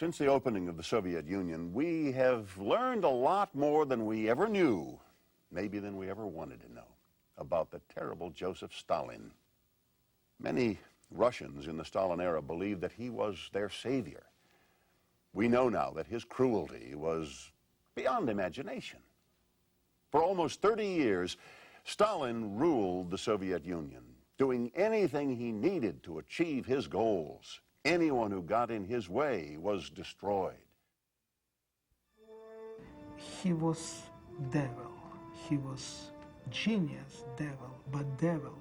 Since the opening of the Soviet Union, we have learned a lot more than we ever knew, maybe than we ever wanted to know, about the terrible Joseph Stalin. Many Russians in the Stalin era believed that he was their savior. We know now that his cruelty was beyond imagination. For almost 30 years, Stalin ruled the Soviet Union, doing anything he needed to achieve his goals. Anyone who got in his way was destroyed. He was devil. He was genius devil, but devil.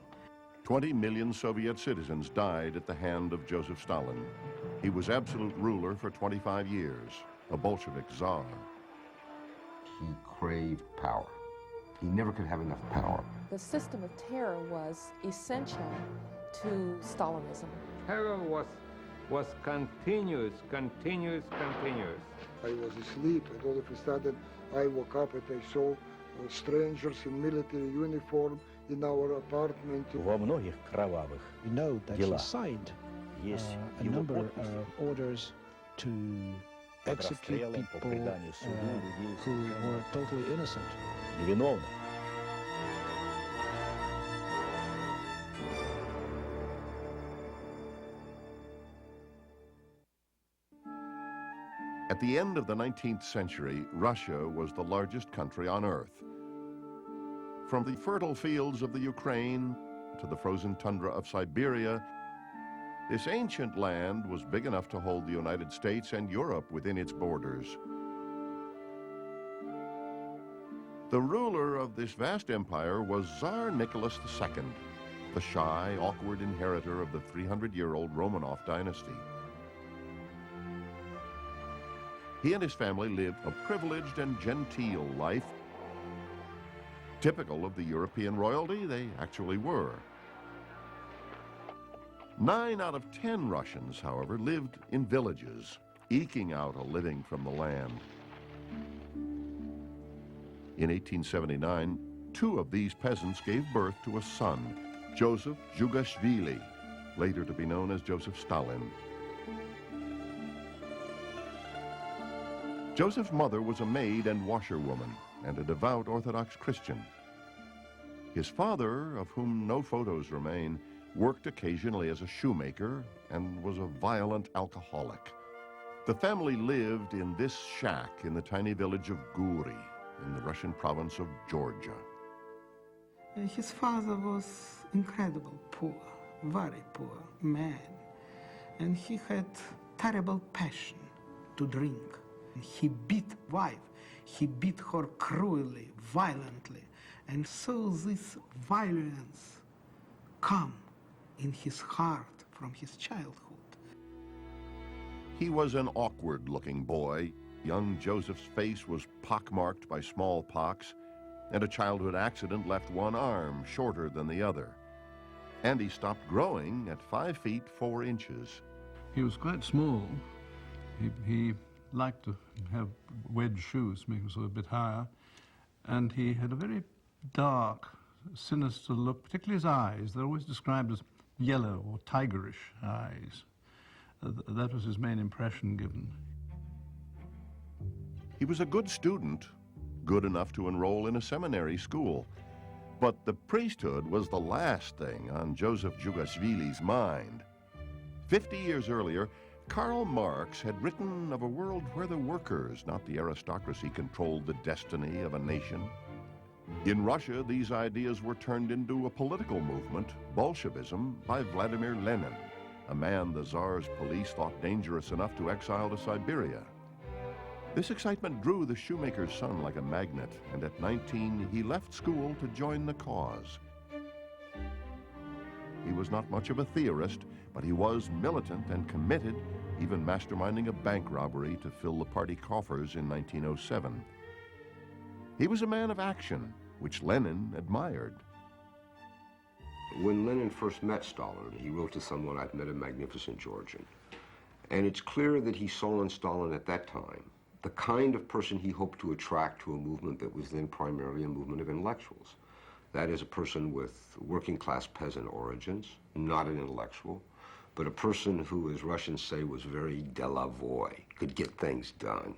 20 million Soviet citizens died at the hand of Joseph Stalin. He was absolute ruler for 25 years, a Bolshevik czar. He craved power. He never could have enough power. The system of terror was essential to Stalinism. Terror was continuous. I was asleep, and all of a sudden I woke up and I saw strangers in military uniform in our apartment. We know that he signed a number of orders to execute people who were totally innocent. At the end of the 19th century, Russia was the largest country on Earth. From the fertile fields of the Ukraine to the frozen tundra of Siberia, this ancient land was big enough to hold the United States and Europe within its borders. The ruler of this vast empire was Tsar Nicholas II, the shy, awkward inheritor of the 300-year-old Romanov dynasty. He and his family lived a privileged and genteel life. Typical of the European royalty, they actually were. 9 out of 10 Russians, however, lived in villages, eking out a living from the land. In 1879, 2 of these peasants gave birth to a son, Joseph Zhugashvili, later to be known as Joseph Stalin. Joseph's mother was a maid and washerwoman and a devout Orthodox Christian. His father, of whom no photos remain, worked occasionally as a shoemaker and was a violent alcoholic. The family lived in this shack in the tiny village of Guri in the Russian province of Georgia. His father was incredibly poor, very poor man, and he had terrible passion to drink. He beat wife, he beat her cruelly, violently, and so this violence come in his heart from his childhood. He was an awkward-looking boy. Young Joseph's face was pockmarked by smallpox, and a childhood accident left one arm shorter than the other. And he stopped growing at 5 feet 4 inches. He was quite small. He liked to have wedge shoes, making him sort of a bit higher, and he had a very dark, sinister look, particularly his eyes. They're always described as yellow or tigerish eyes. That was his main impression given. He was a good student, good enough to enroll in a seminary school. But the priesthood was the last thing on Joseph Zhugashvili's mind. 50 years earlier, Karl Marx had written of a world where the workers, not the aristocracy, controlled the destiny of a nation. In Russia, these ideas were turned into a political movement, Bolshevism, by Vladimir Lenin, a man the Tsar's police thought dangerous enough to exile to Siberia. This excitement drew the shoemaker's son like a magnet, and at 19, he left school to join the cause. He was not much of a theorist, but he was militant and committed, even masterminding a bank robbery to fill the party coffers in 1907. He was a man of action, which Lenin admired. When Lenin first met Stalin, he wrote to someone, "I've met a magnificent Georgian." And it's clear that he saw in Stalin at that time the kind of person he hoped to attract to a movement that was then primarily a movement of intellectuals. That is, a person with working class peasant origins, not an intellectual, but a person who, as Russians say, was very delavoy, could get things done.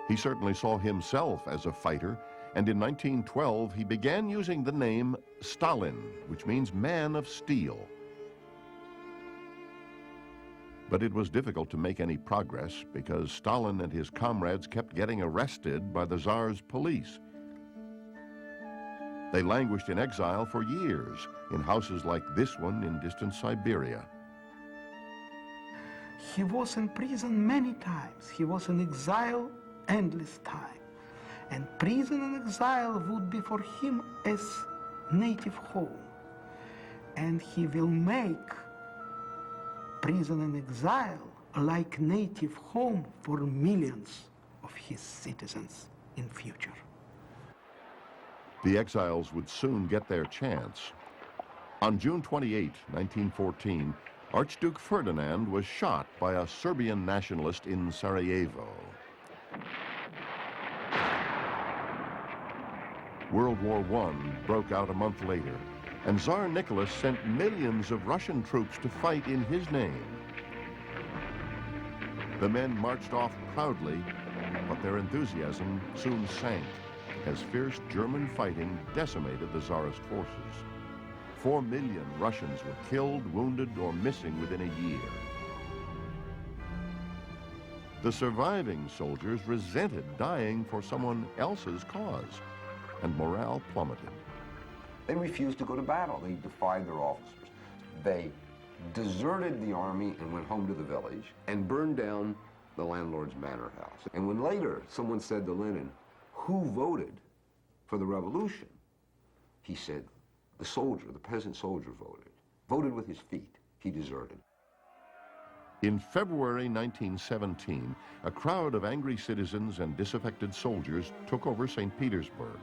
He certainly saw himself as a fighter, and in 1912 he began using the name Stalin, which means man of steel. But it was difficult to make any progress because Stalin and his comrades kept getting arrested by the Tsar's police. They languished in exile for years in houses like this one in distant Siberia. He was in prison many times. He was in exile endless time. And prison and exile would be for him as native home. And he will make prison and exile like native home for millions of his citizens in future. The exiles would soon get their chance. On June 28, 1914, Archduke Ferdinand was shot by a Serbian nationalist in Sarajevo. World War I broke out a month later, and Tsar Nicholas sent millions of Russian troops to fight in his name. The men marched off proudly, but their enthusiasm soon sank as fierce German fighting decimated the Tsarist forces. 4 million Russians were killed, wounded, or missing within a year. The surviving soldiers resented dying for someone else's cause, and morale plummeted. They refused to go to battle. They defied their officers. They deserted the army and went home to the village and burned down the landlord's manor house. And when later someone said to Lenin, "Who voted for the revolution?" he said, "The soldier, the peasant soldier voted with his feet. He deserted." In February 1917, a crowd of angry citizens and disaffected soldiers took over St. Petersburg.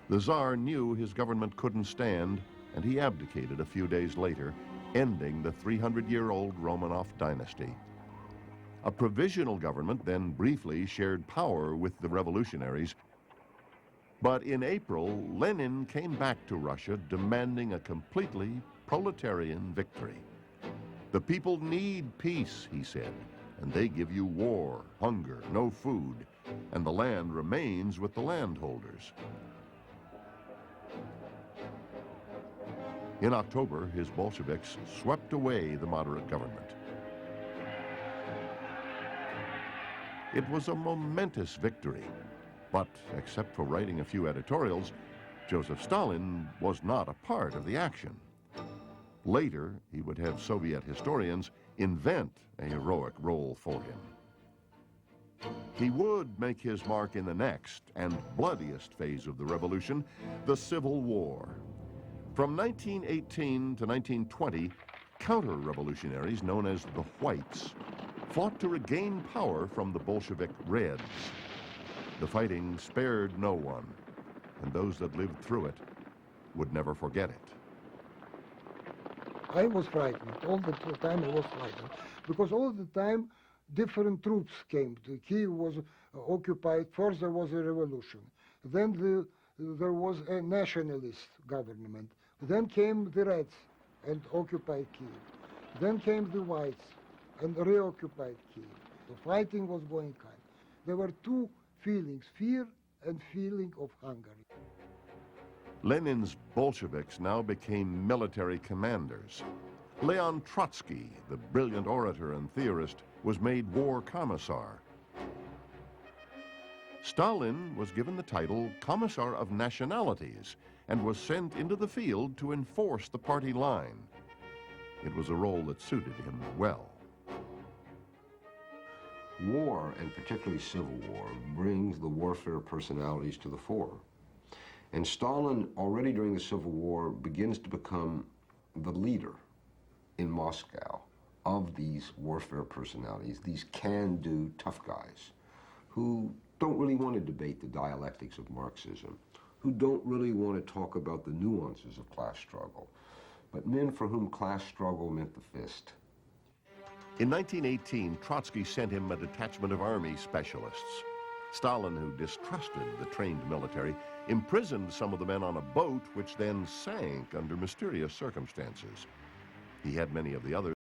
The Tsar knew his government couldn't stand, and he abdicated a few days later, ending the 300-year-old Romanov dynasty. A provisional government then briefly shared power with the revolutionaries, but in April, Lenin came back to Russia demanding a completely proletarian victory. "The people need peace," he said, "and they give you war, hunger, no food, and the land remains with the landholders." In October, his Bolsheviks swept away the moderate government. It was a momentous victory, but except for writing a few editorials, Joseph Stalin was not a part of the action. Later, he would have Soviet historians invent a heroic role for him. He would make his mark in the next and bloodiest phase of the revolution, the Civil War. From 1918 to 1920, counter-revolutionaries known as the Whites fought to regain power from the Bolshevik Reds. The fighting spared no one, and those that lived through it would never forget it. I was frightened. All the time I was frightened. Because all the time different troops came. Kiev was occupied. First there was a revolution. Then there was a nationalist government. Then came the Reds and occupied Kiev. Then came the Whites and reoccupied Kiev. The fighting was going on. There were two feelings, fear and feeling of hunger. Lenin's Bolsheviks now became military commanders. Leon Trotsky, the brilliant orator and theorist, was made war commissar. Stalin was given the title Commissar of Nationalities and was sent into the field to enforce the party line. It was a role that suited him well. War, and particularly civil war, brings the warfare personalities to the fore. And Stalin, already during the Civil War, begins to become the leader in Moscow of these warfare personalities, these can-do tough guys who don't really want to debate the dialectics of Marxism, who don't really want to talk about the nuances of class struggle, but men for whom class struggle meant the fist. In 1918, Trotsky sent him a detachment of army specialists. Stalin, who distrusted the trained military, imprisoned some of the men on a boat which then sank under mysterious circumstances. He had many of the others